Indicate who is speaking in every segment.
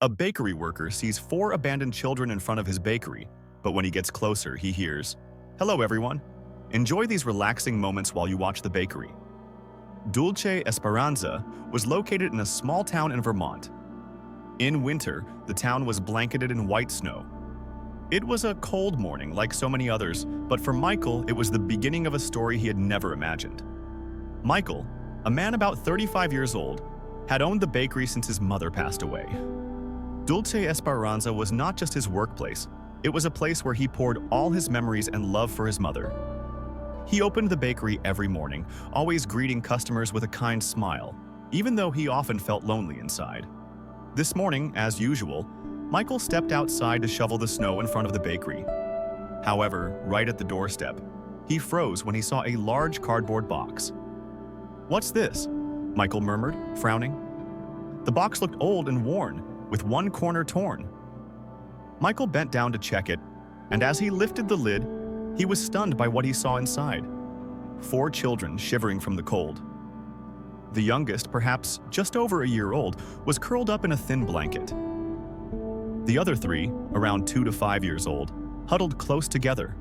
Speaker 1: A bakery worker sees four abandoned children in front of his bakery, but when he gets closer, he hears, "Hello, everyone. Enjoy these relaxing moments while you watch the bakery." Dulce Esperanza was located in a small town in Vermont. In winter, the town was blanketed in white snow. It was a cold morning like so many others, but for Michael, it was the beginning of a story he had never imagined. Michael, a man about 35 years old, had owned the bakery since his mother passed away. Dulce Esperanza was not just his workplace, it was a place where he poured all his memories and love for his mother. He opened the bakery every morning, always greeting customers with a kind smile, even though he often felt lonely inside. This morning, as usual, Michael stepped outside to shovel the snow in front of the bakery. However, right at the doorstep, he froze when he saw a large cardboard box. "What's this?" Michael murmured, frowning. The box looked old and worn, with one corner torn. Michael bent down to check it, and as he lifted the lid, he was stunned by what he saw inside. Four children shivering from the cold. The youngest, perhaps just over a year old, was curled up in a thin blanket. The other three, around 2 to 5 years old, huddled close together,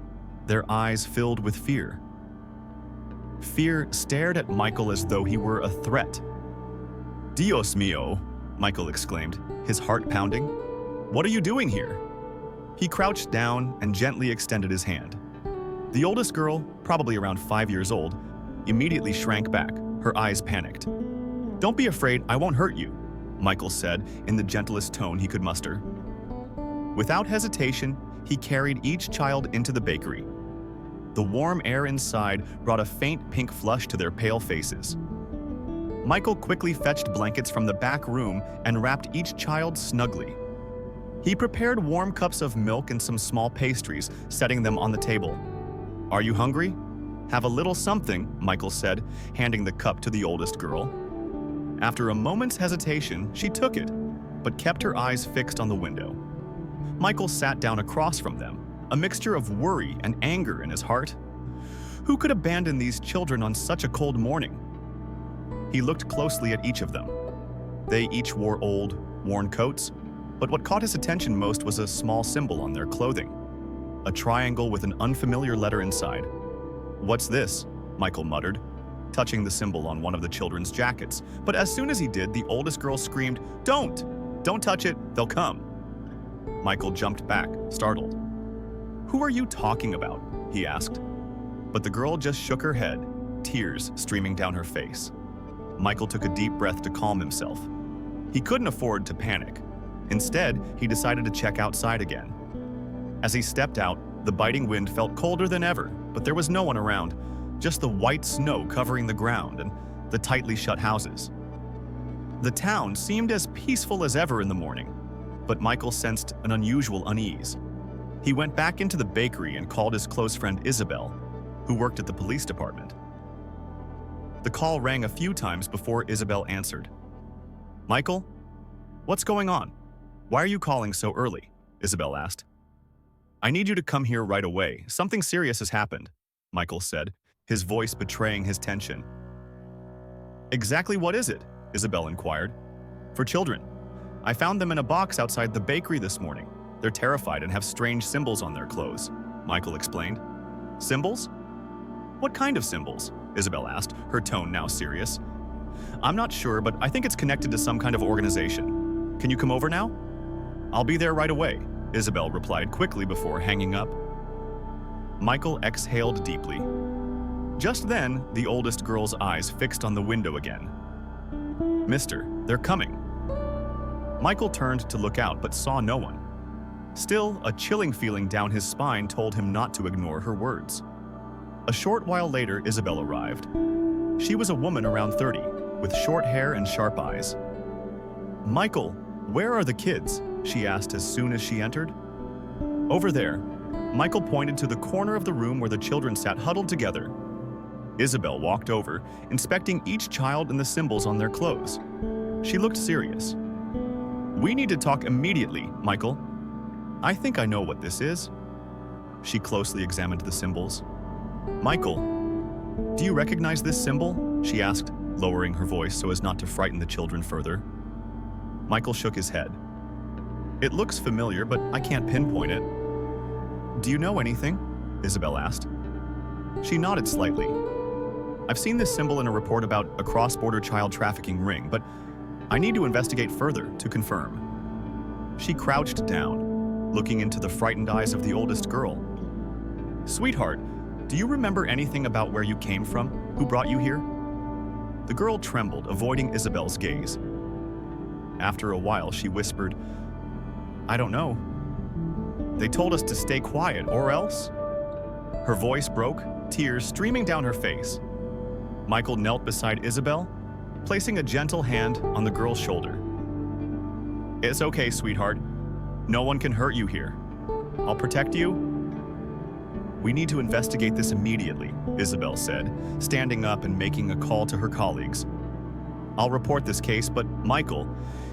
Speaker 1: their eyes filled with fear. Fear stared at Michael as though he were a threat. "Dios mío," Michael exclaimed, his heart pounding. "What are you doing here?" He crouched down and gently extended his hand. The oldest girl, probably around 5 years old, immediately shrank back, her eyes panicked. "Don't be afraid, I won't hurt you," Michael said in the gentlest tone he could muster. Without hesitation, he carried each child into the bakery. The warm air inside brought a faint pink flush to their pale faces. Michael quickly fetched blankets from the back room and wrapped each child snugly. He prepared warm cups of milk and some small pastries, setting them on the table. "Are you hungry? Have a little something," Michael said, handing the cup to the oldest girl. After a moment's hesitation, she took it, but kept her eyes fixed on the window. Michael sat down across from them, a mixture of worry and anger in his heart. Who could abandon these children on such a cold morning? He looked closely at each of them. They each wore old, worn coats, but what caught his attention most was a small symbol on their clothing. A triangle with an unfamiliar letter inside. "What's this?" Michael muttered, touching the symbol on one of the children's jackets. But as soon as he did, the oldest girl screamed, "Don't! Don't touch it, they'll come!" Michael jumped back, startled. "Who are you talking about?" he asked. But the girl just shook her head, tears streaming down her face. Michael took a deep breath to calm himself. He couldn't afford to panic. Instead, he decided to check outside again. As he stepped out, the biting wind felt colder than ever, but there was no one around, just the white snow covering the ground and the tightly shut houses. The town seemed as peaceful as ever in the morning, but Michael sensed an unusual unease. He went back into the bakery and called his close friend Isabel, who worked at the police department. The call rang a few times before Isabel answered. "Michael? What's going on? Why are you calling so early?" Isabel asked. "I need you to come here right away. Something serious has happened," Michael said, his voice betraying his tension. "Exactly what is it?" Isabel inquired. "For children. I found them in a box outside the bakery this morning. They're terrified and have strange symbols on their clothes," Michael explained. "Symbols? What kind of symbols?" Isabel asked, her tone now serious. "I'm not sure, but I think it's connected to some kind of organization. Can you come over now?" "I'll be there right away," Isabel replied quickly before hanging up. Michael exhaled deeply. Just then, the oldest girl's eyes fixed on the window again. "Mister, they're coming." Michael turned to look out but saw no one. Still, a chilling feeling down his spine told him not to ignore her words. A short while later, Isabel arrived. She was a woman around 30, with short hair and sharp eyes. "Michael, where are the kids?" she asked as soon as she entered. "Over there." Michael pointed to the corner of the room where the children sat huddled together. Isabel walked over, inspecting each child and the symbols on their clothes. She looked serious. "We need to talk immediately, Michael. I think I know what this is." She closely examined the symbols. "Michael, do you recognize this symbol?" she asked, lowering her voice so as not to frighten the children further. Michael shook his head. It looks familiar, but I can't pinpoint it. Do you know anything? Isabel asked. She nodded slightly. I've seen this symbol in a report about a cross-border child trafficking ring, but I need to investigate further to confirm. She crouched down, looking into the frightened eyes of the oldest girl. Sweetheart, do you remember anything about where you came from? Who brought you here? The girl trembled, avoiding Isabel's gaze. After a while, she whispered, I don't know. They told us to stay quiet, or else? Her voice broke, tears streaming down her face. Michael knelt beside Isabel, placing a gentle hand on the girl's shoulder. It's okay, sweetheart. No one can hurt you here. I'll protect you. We need to investigate this immediately, Isabel said, standing up and making a call to her colleagues. I'll report this case, but Michael,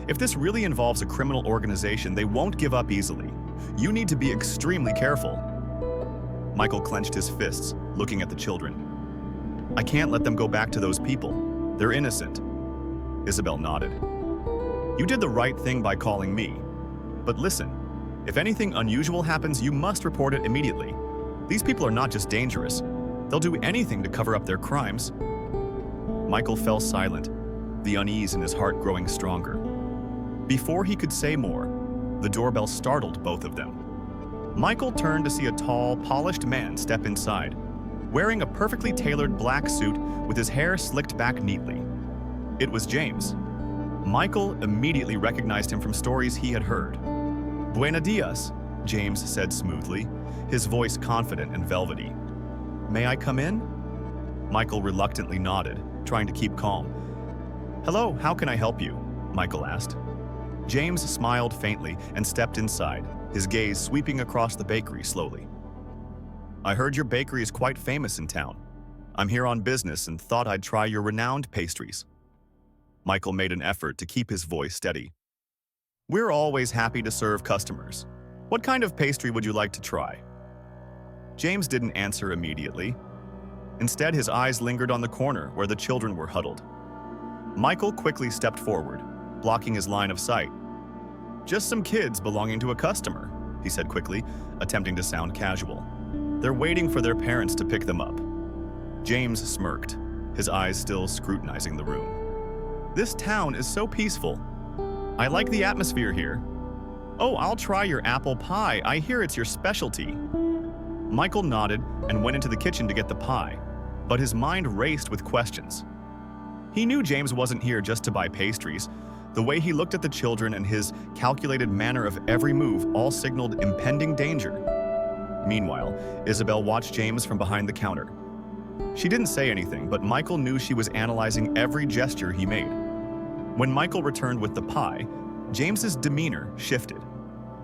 Speaker 1: if this really involves a criminal organization, they won't give up easily. You need to be extremely careful. Michael clenched his fists, looking at the children. I can't let them go back to those people. They're innocent. Isabel nodded. You did the right thing by calling me. But listen, if anything unusual happens, you must report it immediately. These people are not just dangerous. They'll do anything to cover up their crimes. Michael fell silent, the unease in his heart growing stronger. Before he could say more, the doorbell startled both of them. Michael turned to see a tall, polished man step inside, wearing a perfectly tailored black suit with his hair slicked back neatly. It was James. Michael immediately recognized him from stories he had heard. Buenos dias, James said smoothly, his voice confident and velvety. May I come in? Michael reluctantly nodded, trying to keep calm. Hello, how can I help you? Michael asked. James smiled faintly and stepped inside, his gaze sweeping across the bakery slowly. I heard your bakery is quite famous in town. I'm here on business and thought I'd try your renowned pastries. Michael made an effort to keep his voice steady. We're always happy to serve customers. What kind of pastry would you like to try? James didn't answer immediately. Instead, his eyes lingered on the corner where the children were huddled. Michael quickly stepped forward, blocking his line of sight. Just some kids belonging to a customer, he said quickly, attempting to sound casual. They're waiting for their parents to pick them up. James smirked, his eyes still scrutinizing the room. This town is so peaceful. I like the atmosphere here. Oh, I'll try your apple pie. I hear it's your specialty. Michael nodded and went into the kitchen to get the pie, but his mind raced with questions. He knew James wasn't here just to buy pastries. The way he looked at the children and his calculated manner of every move all signaled impending danger. Meanwhile, Isabel watched James from behind the counter. She didn't say anything, but Michael knew she was analyzing every gesture he made. When Michael returned with the pie, James's demeanor shifted.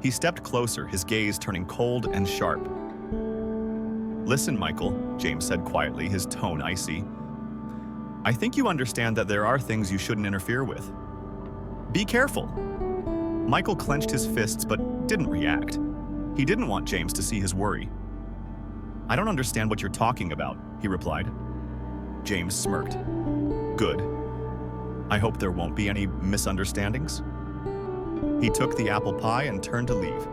Speaker 1: He stepped closer, his gaze turning cold and sharp. Listen, Michael, James said quietly, his tone icy. I think you understand that there are things you shouldn't interfere with. Be careful. Michael clenched his fists but didn't react. He didn't want James to see his worry. I don't understand what you're talking about, he replied. James smirked. Good. I hope there won't be any misunderstandings. He took the apple pie and turned to leave.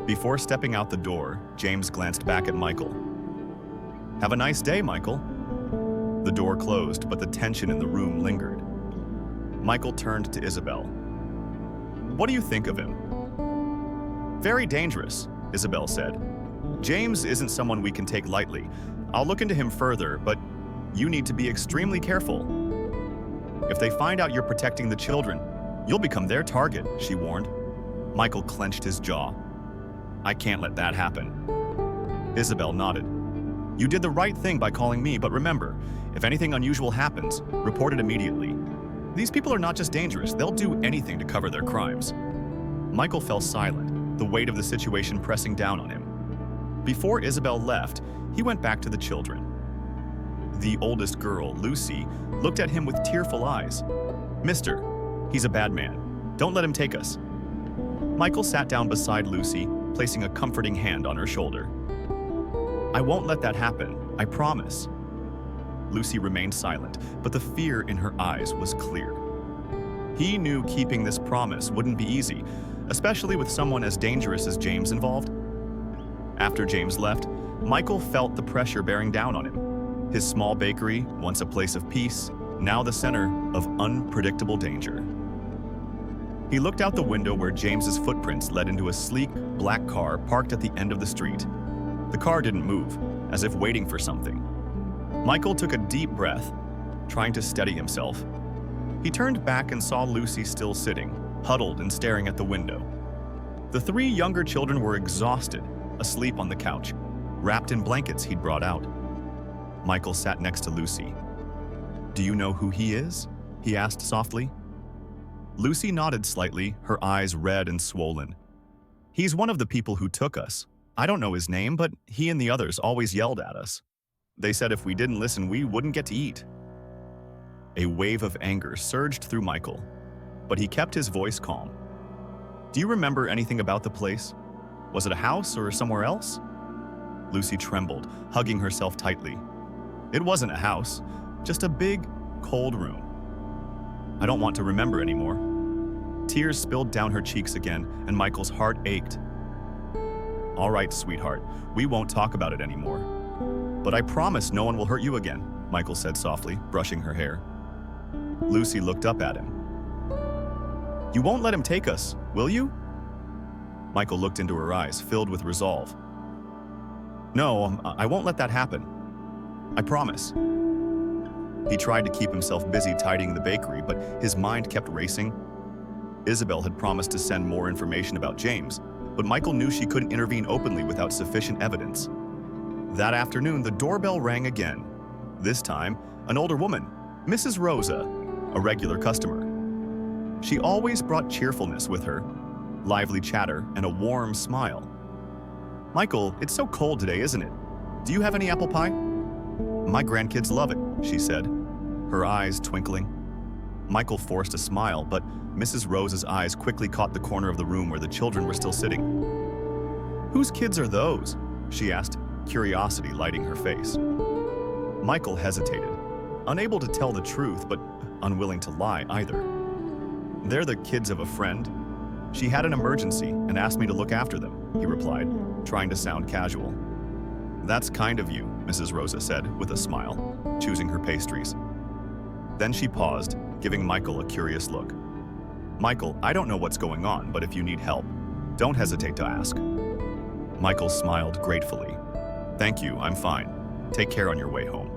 Speaker 1: Before stepping out the door, James glanced back at Michael. Have a nice day, Michael. The door closed, but the tension in the room lingered. Michael turned to Isabel. What do you think of him? Very dangerous, Isabel said. James isn't someone we can take lightly. I'll look into him further, but you need to be extremely careful. If they find out you're protecting the children, you'll become their target, she warned. Michael clenched his jaw. I can't let that happen. Isabel nodded. You did the right thing by calling me, but remember, if anything unusual happens, report it immediately. These people are not just dangerous, they'll do anything to cover their crimes. Michael fell silent, the weight of the situation pressing down on him. Before Isabel left, he went back to the children. The oldest girl, Lucy, looked at him with tearful eyes. Mister, he's a bad man. Don't let him take us. Michael sat down beside Lucy, placing a comforting hand on her shoulder. I won't let that happen, I promise. Lucy remained silent, but the fear in her eyes was clear. He knew keeping this promise wouldn't be easy, especially with someone as dangerous as James involved. After James left, Michael felt the pressure bearing down on him. His small bakery, once a place of peace, now the center of unpredictable danger. He looked out the window where James's footprints led into a sleek, black car parked at the end of the street. The car didn't move, as if waiting for something. Michael took a deep breath, trying to steady himself. He turned back and saw Lucy still sitting, huddled and staring at the window. The three younger children were exhausted, asleep on the couch, wrapped in blankets he'd brought out. Michael sat next to Lucy. "Do you know who he is?" he asked softly. Lucy nodded slightly, her eyes red and swollen. "He's one of the people who took us. I don't know his name, but he and the others always yelled at us. They said if we didn't listen, we wouldn't get to eat." A wave of anger surged through Michael, but he kept his voice calm. "Do you remember anything about the place? Was it a house or somewhere else?" Lucy trembled, hugging herself tightly. "It wasn't a house, just a big, cold room. I don't want to remember anymore." Tears spilled down her cheeks again, and Michael's heart ached. "All right, sweetheart, we won't talk about it anymore. But I promise no one will hurt you again," Michael said softly, brushing her hair. Lucy looked up at him. "You won't let him take us, will you?" Michael looked into her eyes, filled with resolve. "No, I won't let that happen. I promise." He tried to keep himself busy tidying the bakery, but his mind kept racing. Isabel had promised to send more information about James, but Michael knew she couldn't intervene openly without sufficient evidence. That afternoon, the doorbell rang again. This time, an older woman, Mrs. Rosa, a regular customer. She always brought cheerfulness with her, lively chatter, and a warm smile. "Michael, it's so cold today, isn't it? Do you have any apple pie?" "My grandkids love it," she said, her eyes twinkling. Michael forced a smile, but Mrs. Rose's eyes quickly caught the corner of the room where the children were still sitting. "Whose kids are those?" she asked, curiosity lighting her face. Michael hesitated, unable to tell the truth, but unwilling to lie either. "They're the kids of a friend. She had an emergency and asked me to look after them," he replied, trying to sound casual. "That's kind of you," Mrs. Rosa said with a smile, choosing her pastries. Then she paused, giving Michael a curious look. "Michael, I don't know what's going on, but if you need help, don't hesitate to ask." Michael smiled gratefully. "Thank you, I'm fine. Take care on your way home."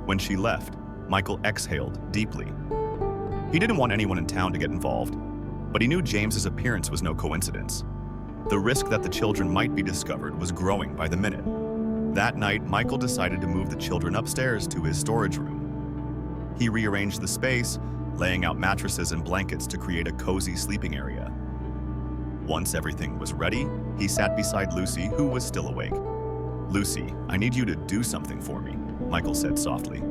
Speaker 1: When she left, Michael exhaled deeply. He didn't want anyone in town to get involved, but he knew James's appearance was no coincidence. The risk that the children might be discovered was growing by the minute. That night, Michael decided to move the children upstairs to his storage room. He rearranged the space, laying out mattresses and blankets to create a cozy sleeping area. Once everything was ready, he sat beside Lucy, who was still awake. "Lucy, I need you to do something for me," Michael said softly.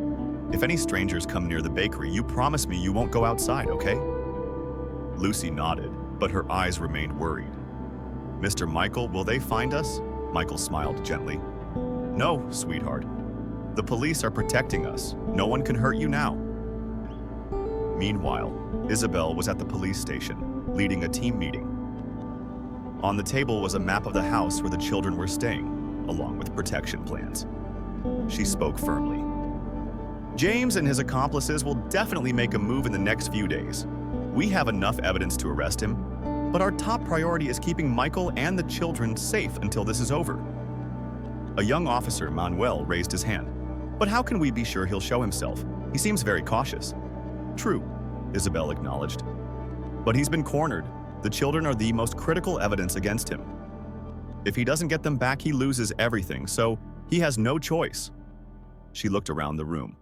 Speaker 1: "If any strangers come near the bakery, you promise me you won't go outside, okay?" Lucy nodded, but her eyes remained worried. "Mr. Michael, will they find us?" Michael smiled gently. "No, sweetheart. The police are protecting us. No one can hurt you now." Meanwhile, Isabel was at the police station, leading a team meeting. On the table was a map of the house where the children were staying, along with protection plans. She spoke firmly. "James and his accomplices will definitely make a move in the next few days. We have enough evidence to arrest him, but our top priority is keeping Michael and the children safe until this is over." A young officer, Manuel, raised his hand. "But how can we be sure he'll show himself? He seems very cautious." "True," Isabel acknowledged. "But he's been cornered. The children are the most critical evidence against him. If he doesn't get them back, he loses everything, so he has no choice." She looked around the room.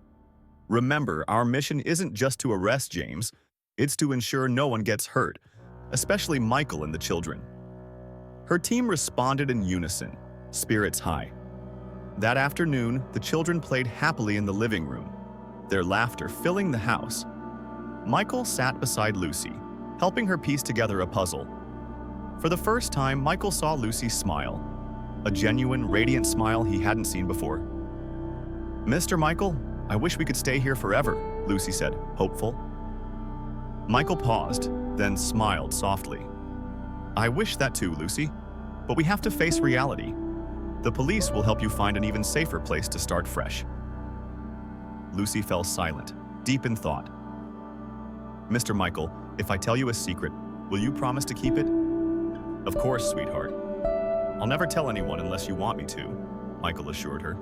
Speaker 1: "Remember, our mission isn't just to arrest James, it's to ensure no one gets hurt, especially Michael and the children." Her team responded in unison, spirits high. That afternoon, the children played happily in the living room, their laughter filling the house. Michael sat beside Lucy, helping her piece together a puzzle. For the first time, Michael saw Lucy smile, a genuine, radiant smile he hadn't seen before. "Mr. Michael, I wish we could stay here forever," Lucy said, hopeful. Michael paused, then smiled softly. I wish that too, Lucy. But we have to face reality. The police will help you find an even safer place to start fresh. Lucy fell silent, deep in thought. Mr. Michael, if I tell you a secret, will you promise to keep it? Of course, sweetheart. I'll never tell anyone unless you want me to, Michael assured her.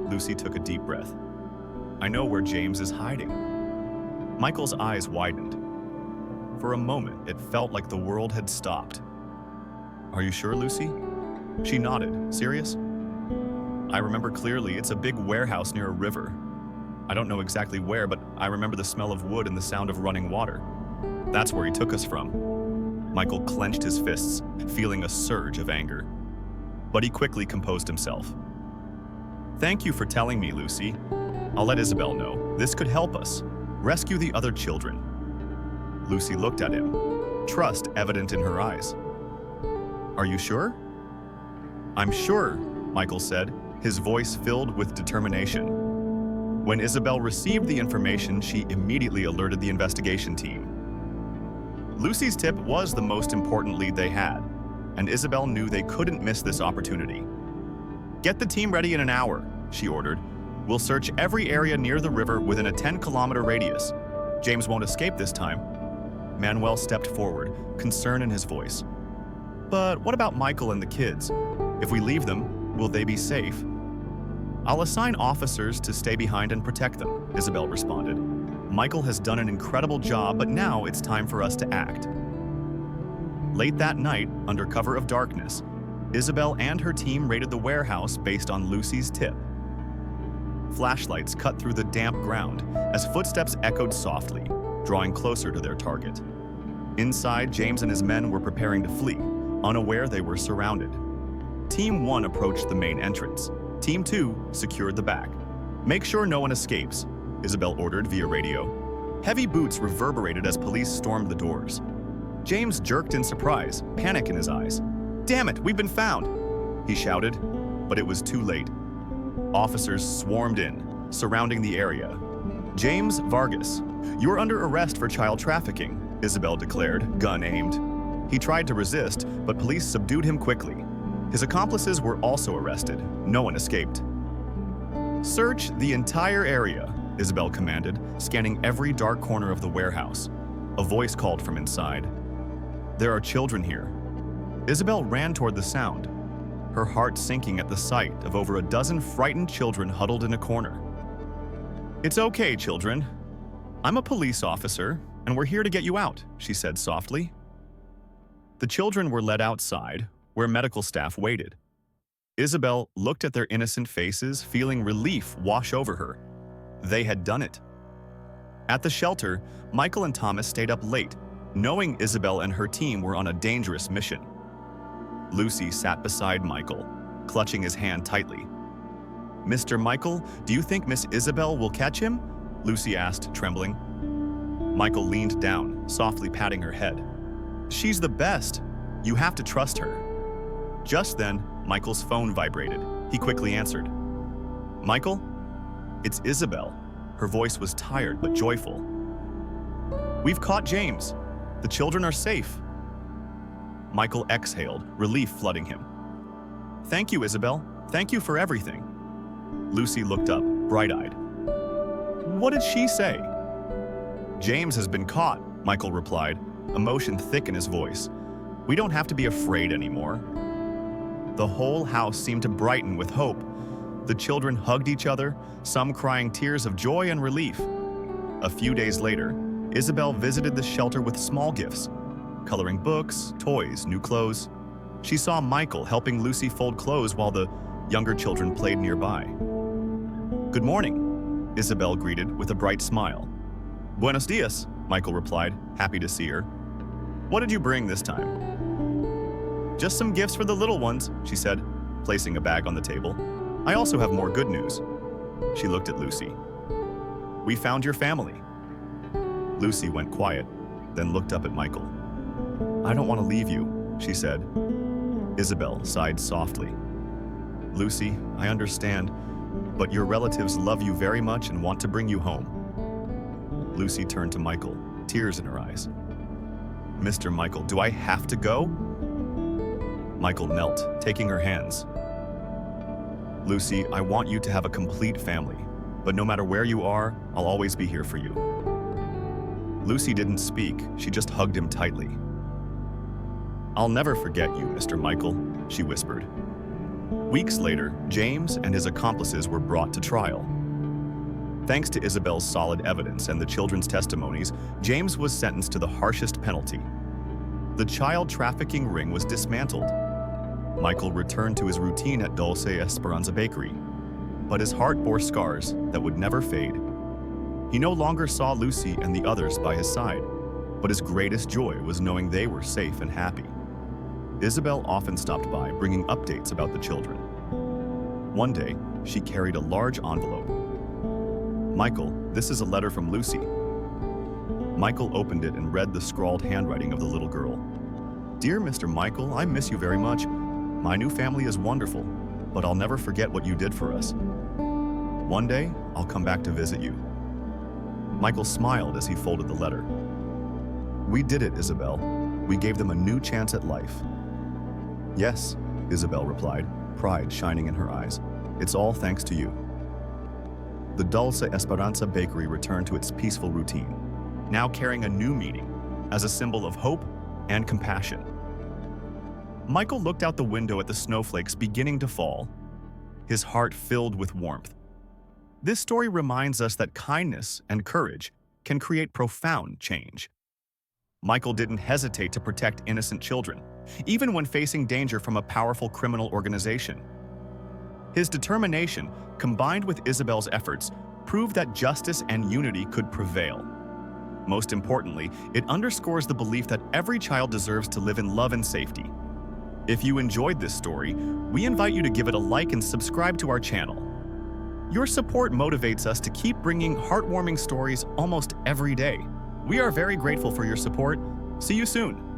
Speaker 1: Lucy took a deep breath. I know where James is hiding. Michael's eyes widened. For a moment, it felt like the world had stopped. Are you sure, Lucy? She nodded. Serious? I remember clearly. It's a big warehouse near a river. I don't know exactly where, but I remember the smell of wood and the sound of running water. That's where he took us from. Michael clenched his fists, feeling a surge of anger. But he quickly composed himself. Thank you for telling me, Lucy. I'll let Isabel know. This could help us. Rescue the other children. Lucy looked at him, trust evident in her eyes. Are you sure? I'm sure, Michael said, his voice filled with determination. When Isabel received the information, she immediately alerted the investigation team. Lucy's tip was the most important lead they had, and Isabel knew they couldn't miss this opportunity. Get the team ready in an hour, she ordered. We'll search every area near the river within a 10-kilometer radius. James won't escape this time. Manuel stepped forward, concern in his voice. But what about Michael and the kids? If we leave them, will they be safe? I'll assign officers to stay behind and protect them, Isabel responded. Michael has done an incredible job, but now it's time for us to act. Late that night, under cover of darkness, Isabel and her team raided the warehouse based on Lucy's tip. Flashlights cut through the damp ground as footsteps echoed softly, drawing closer to their target. Inside, James and his men were preparing to flee, unaware they were surrounded. Team 1 approached the main entrance. Team 2 secured the back. Make sure no one escapes, Isabel ordered via radio. Heavy boots reverberated as police stormed the doors. James jerked in surprise, panic in his eyes. Damn it, we've been found, he shouted, but it was too late. Officers swarmed in, surrounding the area. James Vargas, you're under arrest for child trafficking, Isabel declared, gun aimed. He tried to resist, but police subdued him quickly. His accomplices were also arrested. No one escaped. Search the entire area, Isabel commanded, scanning every dark corner of the warehouse. A voice called from inside. There are children here. Isabel ran toward the sound, her heart sinking at the sight of over a dozen frightened children huddled in a corner. It's okay, children. I'm a police officer, and we're here to get you out, she said softly. The children were led outside, where medical staff waited. Isabel looked at their innocent faces, feeling relief wash over her. They had done it. At the shelter, Michael and Thomas stayed up late, knowing Isabel and her team were on a dangerous mission. Lucy sat beside Michael, clutching his hand tightly. Mr. Michael, do you think Miss Isabel will catch him? Lucy asked, trembling. Michael leaned down, softly patting her head. She's the best. You have to trust her. Just then, Michael's phone vibrated. He quickly answered. Michael? It's Isabel. Her voice was tired but joyful. We've caught James. The children are safe. Michael exhaled, relief flooding him. Thank you, Isabel. Thank you for everything. Lucy looked up, bright-eyed. What did she say? James has been caught, Michael replied, emotion thick in his voice. We don't have to be afraid anymore. The whole house seemed to brighten with hope. The children hugged each other, some crying tears of joy and relief. A few days later, Isabel visited the shelter with small gifts, coloring books, toys, new clothes. She saw Michael helping Lucy fold clothes while the younger children played nearby. Good morning, Isabel greeted with a bright smile. Buenos dias, Michael replied, happy to see her. What did you bring this time? Just some gifts for the little ones, she said, placing a bag on the table. I also have more good news. She looked at Lucy. We found your family. Lucy went quiet, then looked up at Michael. I don't want to leave you, she said. Isabel sighed softly. Lucy, I understand, but your relatives love you very much and want to bring you home. Lucy turned to Michael, tears in her eyes. Mr. Michael, do I have to go? Michael knelt, taking her hands. Lucy, I want you to have a complete family, but no matter where you are, I'll always be here for you. Lucy didn't speak, she just hugged him tightly. I'll never forget you, Mr. Michael, she whispered. Weeks later, James and his accomplices were brought to trial. Thanks to Isabel's solid evidence and the children's testimonies, James was sentenced to the harshest penalty. The child trafficking ring was dismantled. Michael returned to his routine at Dulce Esperanza bakery, but his heart bore scars that would never fade. He no longer saw Lucy and the others by his side, but his greatest joy was knowing they were safe and happy. Isabel often stopped by, bringing updates about the children. One day, she carried a large envelope. Michael, this is a letter from Lucy. Michael opened it and read the scrawled handwriting of the little girl. Dear Mr. Michael, I miss you very much. My new family is wonderful, but I'll never forget what you did for us. One day, I'll come back to visit you. Michael smiled as he folded the letter. We did it, Isabel. We gave them a new chance at life. Yes, Isabel replied, pride shining in her eyes. It's all thanks to you. The Dulce Esperanza bakery returned to its peaceful routine, now carrying a new meaning as a symbol of hope and compassion. Michael looked out the window at the snowflakes beginning to fall, his heart filled with warmth. This story reminds us that kindness and courage can create profound change. Michael didn't hesitate to protect innocent children, even when facing danger from a powerful criminal organization. His determination, combined with Isabel's efforts, proved that justice and unity could prevail. Most importantly, it underscores the belief that every child deserves to live in love and safety. If you enjoyed this story, we invite you to give it a like and subscribe to our channel. Your support motivates us to keep bringing heartwarming stories almost every day. We are very grateful for your support. See you soon.